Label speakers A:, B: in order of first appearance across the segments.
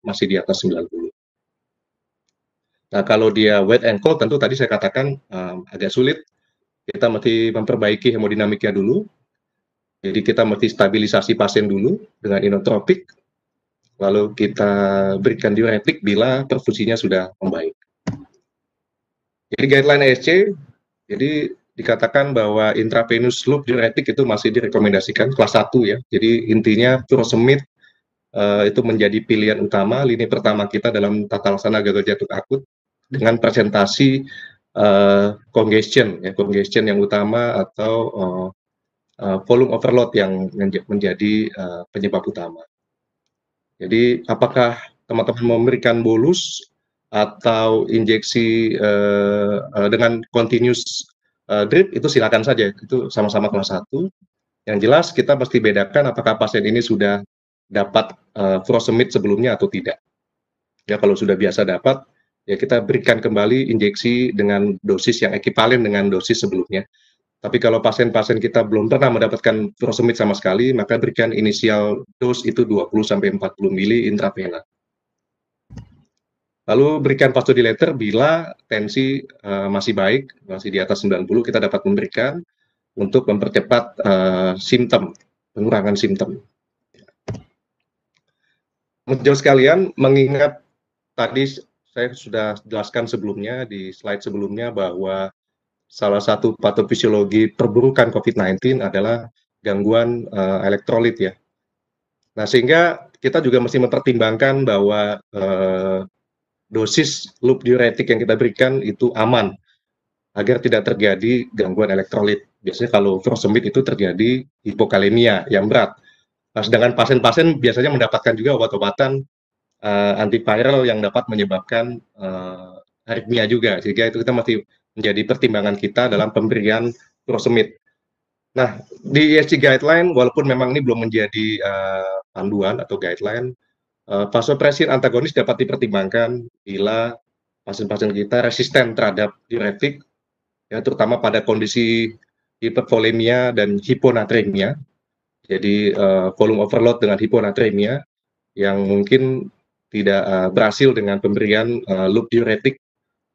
A: masih di atas 90. Nah, kalau dia wet and cold tentu tadi saya katakan agak sulit. Kita mesti memperbaiki hemodinamiknya dulu. Jadi kita mesti stabilisasi pasien dulu dengan inotropik, lalu kita berikan diuretik bila perfusinya sudah membaik. Jadi guideline ESC, jadi dikatakan bahwa intravenous loop diuretik itu masih direkomendasikan kelas 1 ya. Jadi intinya furosemid itu menjadi pilihan utama lini pertama kita dalam tata laksana gagal jantung akut dengan presentasi congestion ya, congestion yang utama atau volume overload yang menjadi penyebab utama. Jadi apakah teman-teman memberikan bolus atau injeksi dengan continuous drip itu silakan saja, itu sama-sama kelas 1. Yang jelas kita mesti bedakan apakah pasien ini sudah dapat furosemid sebelumnya atau tidak. Ya kalau sudah biasa dapat, ya kita berikan kembali injeksi dengan dosis yang ekivalen dengan dosis sebelumnya. Tapi kalau pasien-pasien kita belum pernah mendapatkan furosemid sama sekali, maka berikan inisial dose itu 20-40 mili intravena. Lalu berikan vasodilator bila tensi masih baik, masih di atas 90, kita dapat memberikan untuk mempercepat simptom, pengurangan simptom. Teman-teman sekalian, mengingat tadi saya sudah jelaskan sebelumnya di slide sebelumnya bahwa salah satu patofisiologi perburukan COVID-19 adalah gangguan elektrolit ya. Nah, sehingga kita juga mesti mempertimbangkan bahwa dosis loop diuretik yang kita berikan itu aman agar tidak terjadi gangguan elektrolit. Biasanya kalau furosemid itu terjadi hipokalemia yang berat. Nah, sedangkan pasien-pasien biasanya mendapatkan juga obat-obatan antiviral yang dapat menyebabkan aritmia juga, sehingga itu kita masih menjadi pertimbangan kita dalam pemberian furosemid. Nah, di ESC guideline, walaupun memang ini belum menjadi panduan atau guideline, vasopressin antagonis dapat dipertimbangkan bila pasien-pasien kita resisten terhadap diuretik, ya, terutama pada kondisi hipervolemia dan hiponatremia. Jadi volume overload dengan hiponatremia yang mungkin tidak berhasil dengan pemberian loop diuretik,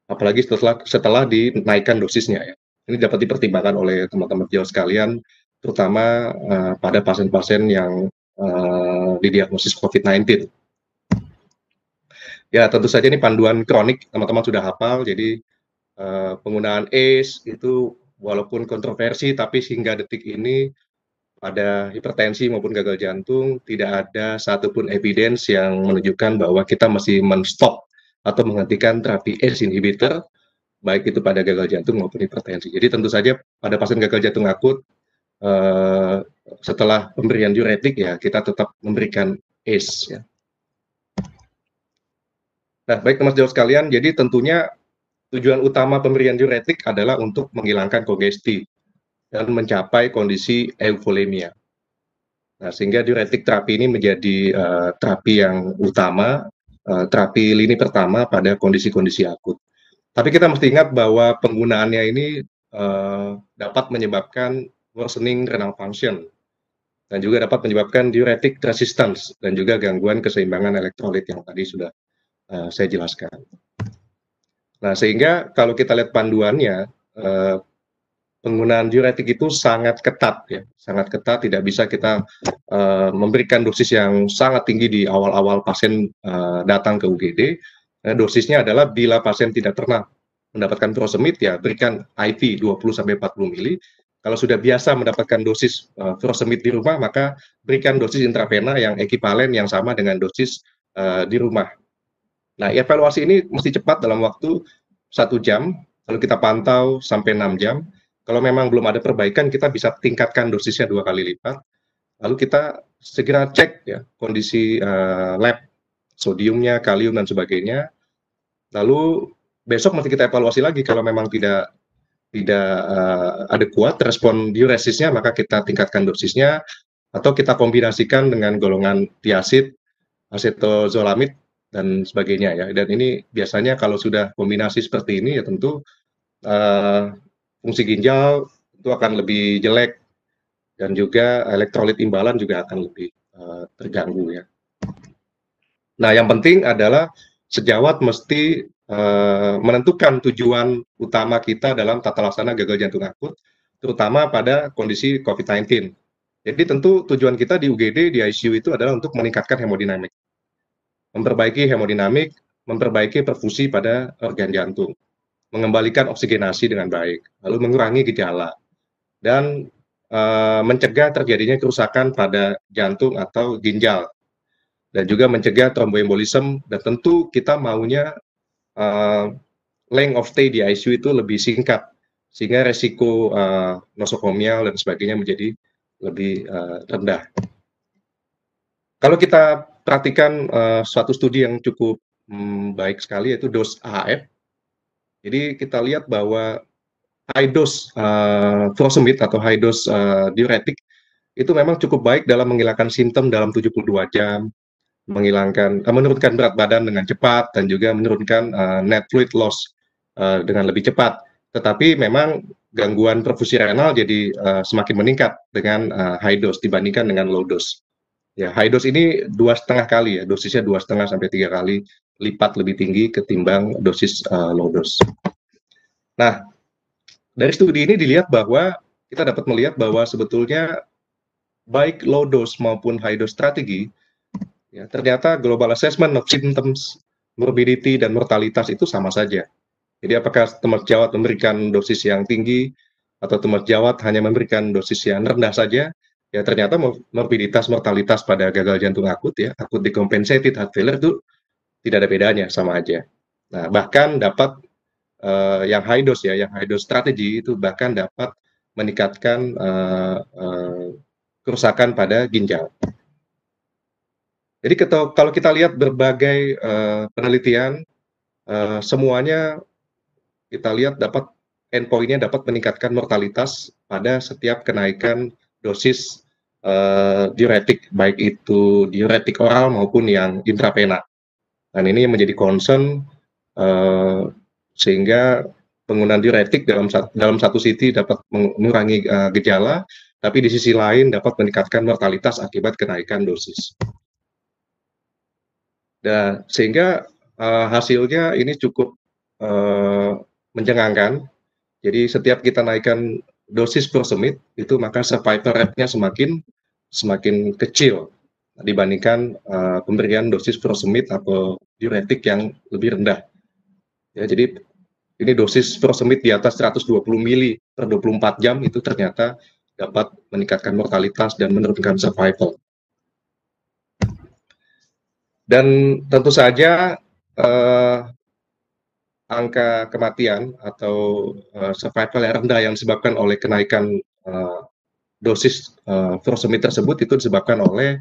A: apalagi setelah dinaikkan dosisnya ya. Ini dapat dipertimbangkan oleh teman-teman jauh sekalian, terutama pada pasien-pasien yang didiagnosis COVID-19. Ya, tentu saja ini panduan kronik, teman-teman sudah hafal, jadi penggunaan ACE itu walaupun kontroversi, tapi hingga detik ini pada hipertensi maupun gagal jantung tidak ada satupun evidence yang menunjukkan bahwa kita masih men-stop atau menghentikan terapi ACE inhibitor, baik itu pada gagal jantung maupun hipertensi. Jadi tentu saja pada pasien gagal jantung akut, setelah pemberian diuretik ya kita tetap memberikan ACE ya. Nah, baik teman sejauh sekalian, jadi tentunya tujuan utama pemberian diuretik adalah untuk menghilangkan kongesti dan mencapai kondisi euvolemia. Nah, sehingga diuretik terapi ini menjadi terapi yang utama, terapi lini pertama pada kondisi-kondisi akut. Tapi kita mesti ingat bahwa penggunaannya ini dapat menyebabkan worsening renal function dan juga dapat menyebabkan diuretic resistance dan juga gangguan keseimbangan elektrolit yang tadi sudah saya jelaskan. Nah, sehingga kalau kita lihat panduannya, penggunaan diuretik itu sangat ketat ya, sangat ketat, tidak bisa kita memberikan dosis yang sangat tinggi di awal-awal pasien datang ke UGD. Dosisnya adalah bila pasien tidak pernah mendapatkan furosemid ya berikan IV 20-40 mili. Kalau sudah biasa mendapatkan dosis furosemid di rumah, maka berikan dosis intravena yang ekivalen yang sama dengan dosis di rumah. Nah, evaluasi ini mesti cepat dalam waktu 1 jam, lalu kita pantau sampai 6 jam. Kalau memang belum ada perbaikan, kita bisa tingkatkan dosisnya 2 kali lipat. Lalu kita segera cek ya kondisi lab, sodiumnya, kalium dan sebagainya. Lalu besok mesti kita evaluasi lagi kalau memang tidak adekuat respon diuresisnya, maka kita tingkatkan dosisnya atau kita kombinasikan dengan golongan tiazid, acetazolamid dan sebagainya ya. Dan ini biasanya kalau sudah kombinasi seperti ini ya tentu fungsi ginjal itu akan lebih jelek dan juga elektrolit imbalan juga akan lebih terganggu ya. Nah, yang penting adalah sejawat mesti menentukan tujuan utama kita dalam tata laksana gagal jantung akut, terutama pada kondisi COVID-19. Jadi tentu tujuan kita di UGD, di ICU itu adalah untuk meningkatkan hemodinamik, memperbaiki hemodinamik, memperbaiki perfusi pada organ jantung, mengembalikan oksigenasi dengan baik, lalu mengurangi gejala, dan mencegah terjadinya kerusakan pada jantung atau ginjal, dan juga mencegah tromboembolisme, dan tentu kita maunya length of stay di ICU itu lebih singkat, sehingga resiko nosokomial dan sebagainya menjadi lebih rendah. Kalau kita perhatikan suatu studi yang cukup baik sekali, yaitu dose AHF. Jadi kita lihat bahwa high dose furosemide atau high dose diuretik itu memang cukup baik dalam menghilangkan simptom dalam 72 jam, menurunkan berat badan dengan cepat, dan juga menurunkan net fluid loss dengan lebih cepat. Tetapi memang gangguan perfusi renal jadi semakin meningkat dengan high dose dibandingkan dengan low dose. Ya, high dose ini 2,5 kali ya, dosisnya 2,5 sampai 3 kali lipat lebih tinggi ketimbang dosis low dose. Nah, dari studi ini dilihat bahwa kita dapat melihat bahwa sebetulnya baik low dose maupun high dose strategi, ya, ternyata global assessment of symptoms, morbidity, dan mortalitas itu sama saja. Jadi apakah teman sejawat memberikan dosis yang tinggi atau teman sejawat hanya memberikan dosis yang rendah saja, ya ternyata morbiditas mortalitas pada gagal jantung akut, ya akut decompensated heart failure, itu tidak ada bedanya, sama aja. Nah, bahkan dapat yang high dose, ya, yang high dose strategi itu bahkan dapat meningkatkan kerusakan pada ginjal. Jadi kalau kita lihat berbagai penelitian, semuanya kita lihat dapat endpoint-nya dapat meningkatkan mortalitas pada setiap kenaikan dosis diuretik, baik itu diuretik oral maupun yang intravena. Dan ini menjadi concern sehingga penggunaan diuretik dalam satu sisi dapat mengurangi gejala, tapi di sisi lain dapat meningkatkan mortalitas akibat kenaikan dosis. Dan sehingga hasilnya ini cukup mencengangkan. Jadi setiap kita naikkan dosis furosemide itu maka survival rate-nya semakin kecil dibandingkan pemberian dosis furosemide atau diuretik yang lebih rendah. Ya, jadi ini dosis furosemide di atas 120 mili per 24 jam itu ternyata dapat meningkatkan mortalitas dan menurunkan survival. Dan tentu saja angka kematian atau survival yang rendah yang disebabkan oleh kenaikan dosis furosemide tersebut itu disebabkan oleh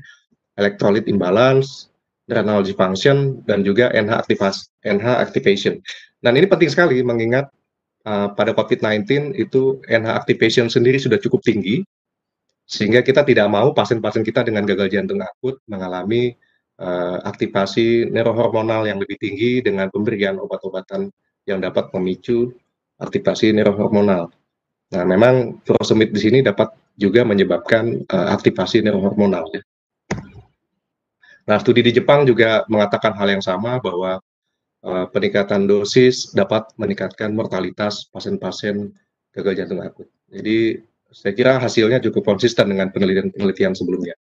A: electrolyte imbalance, renal dysfunction, dan juga NH activation. Dan ini penting sekali mengingat pada COVID-19 itu NH activation sendiri sudah cukup tinggi, sehingga kita tidak mau pasien-pasien kita dengan gagal jantung akut mengalami aktivasi neurohormonal yang lebih tinggi dengan pemberian obat-obatan yang dapat memicu aktivasi neurohormonal. Nah, memang furosemide di sini dapat juga menyebabkan aktivasi neurohormonal. Ya. Nah, studi di Jepang juga mengatakan hal yang sama bahwa peningkatan dosis dapat meningkatkan mortalitas pasien-pasien gagal jantung akut. Jadi, saya kira hasilnya cukup konsisten dengan penelitian sebelumnya.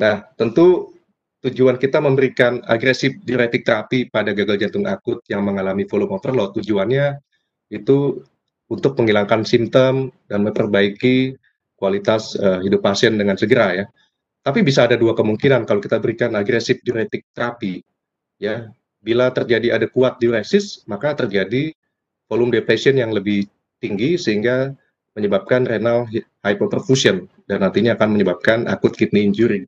A: Nah, tentu tujuan kita memberikan agresif diuretik terapi pada gagal jantung akut yang mengalami volume overload, tujuannya itu untuk menghilangkan simptom dan memperbaiki kualitas hidup pasien dengan segera, ya. Tapi bisa ada dua kemungkinan kalau kita berikan agresif diuretik terapi, ya. Bila terjadi ada kuat diuresis, maka terjadi volume depletion yang lebih tinggi sehingga menyebabkan renal hypoperfusion dan nantinya akan menyebabkan acute kidney injury.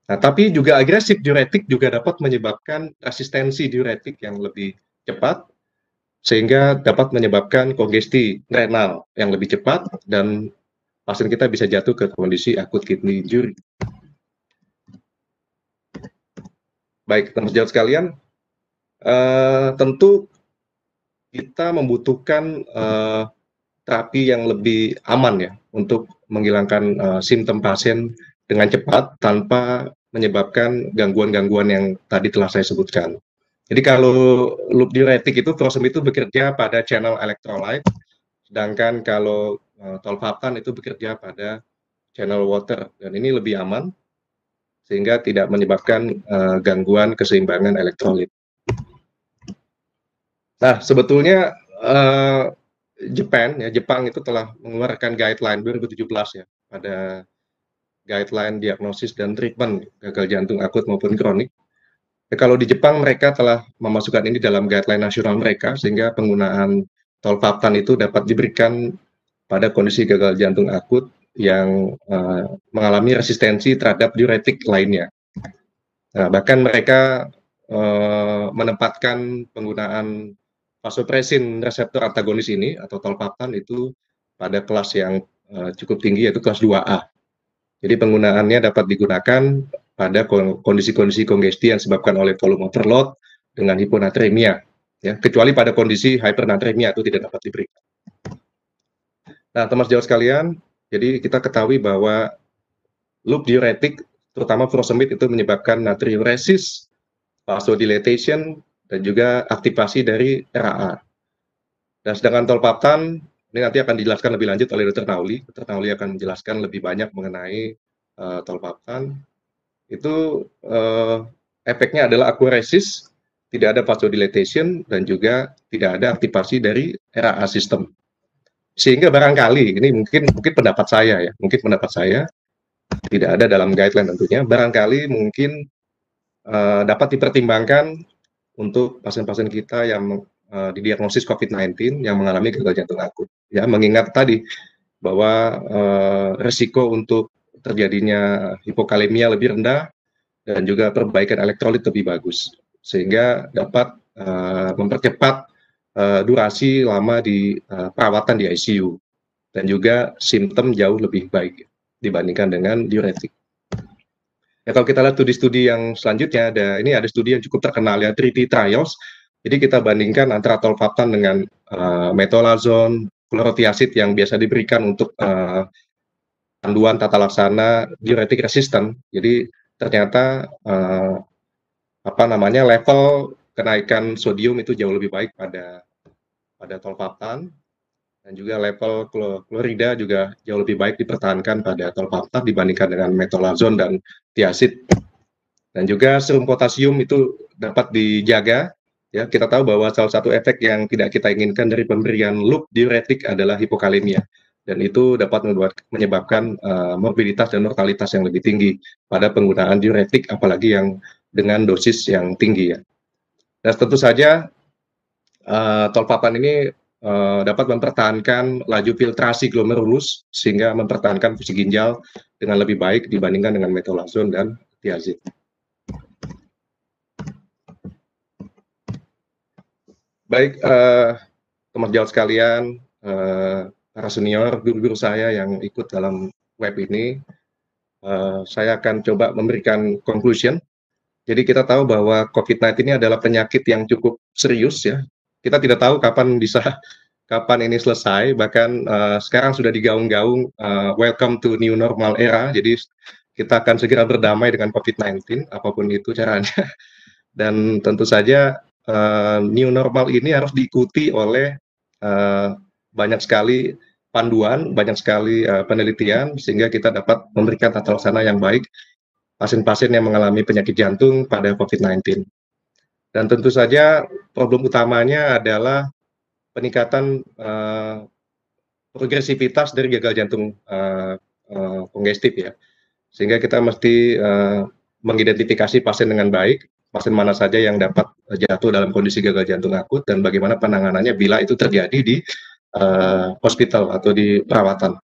A: Nah, tapi juga agresif diuretik juga dapat menyebabkan resistensi diuretik yang lebih cepat, sehingga dapat menyebabkan kongesti renal yang lebih cepat, dan pasien kita bisa jatuh ke kondisi acute kidney injury. Baik, teman sejawat sekalian, tentu kita membutuhkan terapi yang lebih aman, ya, untuk menghilangkan simptom pasien dengan cepat tanpa menyebabkan gangguan-gangguan yang tadi telah saya sebutkan. Jadi kalau loop diuretik itu furosemid itu bekerja pada channel electrolyte, sedangkan kalau tolvaptan itu bekerja pada channel water, dan ini lebih aman sehingga tidak menyebabkan gangguan keseimbangan elektrolit. Nah, sebetulnya Jepang itu telah mengeluarkan guideline 2017 ya, pada guideline diagnosis dan treatment gagal jantung akut maupun kronik. Kalau di Jepang mereka telah memasukkan ini dalam guideline nasional mereka, sehingga penggunaan tolvaptan itu dapat diberikan pada kondisi gagal jantung akut yang mengalami resistensi terhadap diuretik lainnya. Nah, bahkan mereka menempatkan penggunaan vasopresin reseptor antagonis ini atau tolvaptan itu pada kelas yang cukup tinggi, yaitu kelas 2A. Jadi penggunaannya dapat digunakan pada kondisi-kondisi kongesti yang disebabkan oleh volume overload dengan hiponatremia, ya, kecuali pada kondisi hypernatremia itu tidak dapat diberikan. Nah, teman sejawat sekalian, jadi kita ketahui bahwa loop diuretik, terutama furosemid, itu menyebabkan natriuresis, vasodilatation, dan juga aktivasi dari RAA. Dan sedangkan tolvaptan, ini nanti akan dijelaskan lebih lanjut oleh Dr. Nauli. Dr. Nauli akan menjelaskan lebih banyak mengenai tolvaptan. Itu efeknya adalah aquaresis, tidak ada vasodilatation, dan juga tidak ada aktivasi dari RAA system. Sehingga barangkali, ini mungkin pendapat saya ya, mungkin pendapat saya, tidak ada dalam guideline tentunya, barangkali mungkin dapat dipertimbangkan untuk pasien-pasien kita yang didiagnosis COVID-19 yang mengalami gagal jantung akut. Ya, mengingat tadi bahwa resiko untuk terjadinya hipokalemia lebih rendah dan juga perbaikan elektrolit lebih bagus, sehingga dapat mempercepat durasi lama di perawatan di ICU dan juga simptom jauh lebih baik dibandingkan dengan diuretik. Ya, kalau kita lihat studi-studi yang selanjutnya, ini ada studi yang cukup terkenal ya, 3T trials. Jadi kita bandingkan antara tolvaptan dengan metolazon, chlorothiazide yang biasa diberikan untuk panduan tata laksana diuretik resisten. Jadi ternyata level kenaikan sodium itu jauh lebih baik pada tolvaptan, dan juga level klorida juga jauh lebih baik dipertahankan pada tolvaptan dibandingkan dengan metolazon dan thiazide. Dan juga serum potasium itu dapat dijaga. Ya, kita tahu bahwa salah satu efek yang tidak kita inginkan dari pemberian loop diuretik adalah hipokalemia, dan itu dapat menyebabkan morbiditas dan mortalitas yang lebih tinggi pada penggunaan diuretik, apalagi yang dengan dosis yang tinggi ya. Dan tentu saja tolvaptan ini dapat mempertahankan laju filtrasi glomerulus sehingga mempertahankan fungsi ginjal dengan lebih baik dibandingkan dengan metolazon dan thiazide. Baik, teman sejawat sekalian, para senior, guru-guru saya yang ikut dalam web ini, saya akan coba memberikan conclusion. Jadi kita tahu bahwa COVID-19 ini adalah penyakit yang cukup serius ya. Kita tidak tahu kapan ini selesai, bahkan sekarang sudah digaung-gaung welcome to new normal era. Jadi kita akan segera berdamai dengan COVID-19, apapun itu caranya. Dan tentu saja new normal ini harus diikuti oleh banyak sekali panduan, banyak sekali penelitian, sehingga kita dapat memberikan tata laksana yang baik pasien-pasien yang mengalami penyakit jantung pada COVID-19. Dan tentu saja problem utamanya adalah peningkatan progresivitas dari gagal jantung kongestif ya. Sehingga kita mesti mengidentifikasi pasien dengan baik, pasien mana saja yang dapat jatuh dalam kondisi gagal jantung akut, dan bagaimana penanganannya bila itu terjadi di hospital atau di perawatan.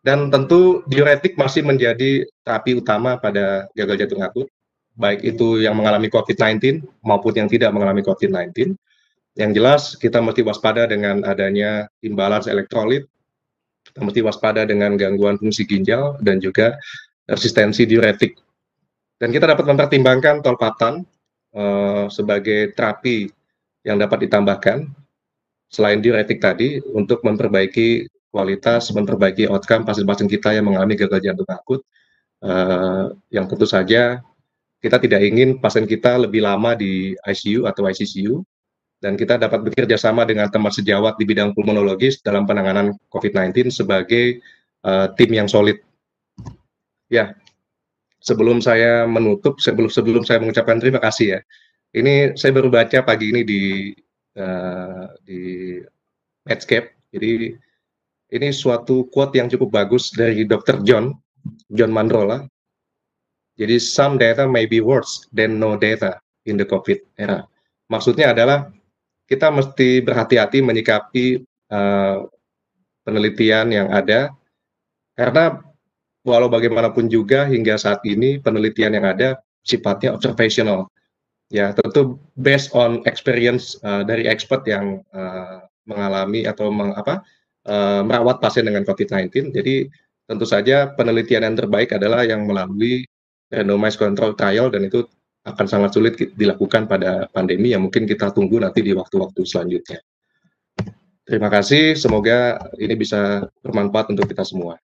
A: Dan tentu diuretik masih menjadi terapi utama pada gagal jantung akut, baik itu yang mengalami COVID-19 maupun yang tidak mengalami COVID-19. Yang jelas kita mesti waspada dengan adanya imbalance elektrolit, kita mesti waspada dengan gangguan fungsi ginjal dan juga resistensi diuretik. Dan kita dapat mempertimbangkan tolvaptan sebagai terapi yang dapat ditambahkan selain diuretik tadi untuk memperbaiki kualitas, memperbaiki outcome pasien-pasien kita yang mengalami gagal jantung akut. yang tentu saja kita tidak ingin pasien kita lebih lama di ICU atau ICCU, dan kita dapat bekerja sama dengan teman sejawat di bidang pulmonologis dalam penanganan COVID-19 sebagai tim yang solid. Ya, sebelum saya menutup, sebelum saya mengucapkan terima kasih ya. Ini saya baru baca pagi ini di Medscape. Jadi ini suatu quote yang cukup bagus dari Dr. John Mandrola. Jadi some data may be worse than no data in the COVID era. Maksudnya adalah kita mesti berhati-hati menyikapi penelitian yang ada, karena walau bagaimanapun juga hingga saat ini penelitian yang ada sifatnya observational. Ya, tentu based on experience dari expert yang mengalami atau merawat pasien dengan COVID-19. Jadi tentu saja penelitian yang terbaik adalah yang melalui randomized control trial, dan itu akan sangat sulit dilakukan pada pandemi yang mungkin kita tunggu nanti di waktu-waktu selanjutnya. Terima kasih, semoga ini bisa bermanfaat untuk kita semua.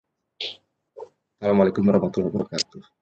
A: Assalamualaikum warahmatullahi wabarakatuh.